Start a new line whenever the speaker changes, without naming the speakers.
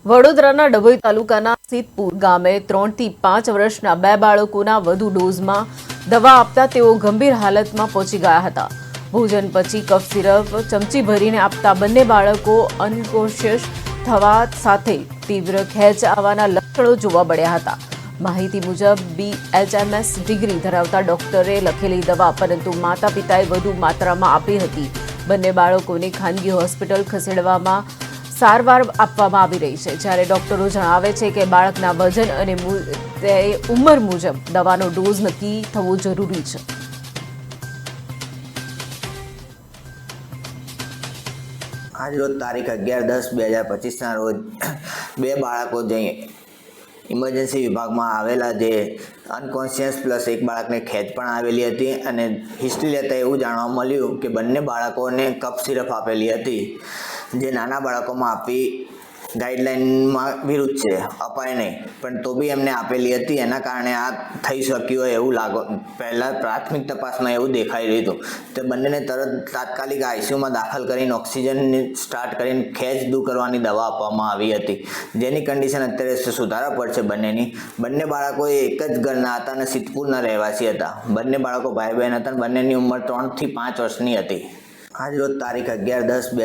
વડોદરાના ડભોઈ તાલુકાના સિદ્ધપુર ગામે 3 થી 5 વર્ષના 2 બાળકોના વધુ ડોઝમાં દવા આપતા તેઓ ગંભીર હાલતમાં પહોંચી ગયા હતા। ભોજન પછી કફ સિરપ ચમચી ભરીને આપતા બંને બાળકો અનકોન્શિયસ થવા સાથે તીવ્ર ખેંચ આવવાના લક્ષણો જોવા મળ્યા હતા। માહિતી મુજબ BHMS ડિગ્રી ધરાવતા ડોક્ટરે લખેલી દવા પરંતુ માતા પિતાએ વધુ માત્રામાં આપી હતી। બંને બાળકોને ખાનગી હોસ્પિટલ ખસેડવામાં સારવાર આપવામાં આવી રહી છે, જ્યારે ડોક્ટરો જણાવે છે કે બાળકના વજન અને ઉંમર મુજબ દવાનો ડોઝ નક્કી થવો જરૂરી છે।
આજ રોજ તારીખ 11/10/2025ના રોજ બે બાળકો જે ઇમરજન્સી વિભાગમાં આવેલા જે અનકોન્શિયસ પ્લસ એક બાળકને ખેંચ પણ આવેલી હતી અને હિસ્ટ્રી લેતા એવું જાણવા મળ્યું કે બંને બાળકોને કફ સિરપ આપેલી હતી, જે નાના બાળકોમાં આપી ગાઈડલાઇનમાં વિરુદ્ધ છે, અપાય નહીં, પણ તો બી એમને આપેલી હતી। એના કારણે આ થઈ શક્યું હોય એવું પહેલાં પ્રાથમિક તપાસમાં એવું દેખાઈ રહ્યું હતું। તે બંનેને તરત તાત્કાલિક આઈસીયુમાં દાખલ કરીને ઓક્સિજન સ્ટાર્ટ કરીને ખેંચ દૂર કરવાની દવા આપવામાં આવી હતી, જેની કન્ડિશન અત્યારે સુધારા પર છે બંનેની। બંને બાળકો એક જ ઘરના હતા અને સિદ્ધપુરના રહેવાસી હતા। બંને બાળકો ભાઈ બહેન હતા અને બંનેની ઉંમર 3 થી 5 વર્ષની હતી। આજ રોજ તારીખ 11/10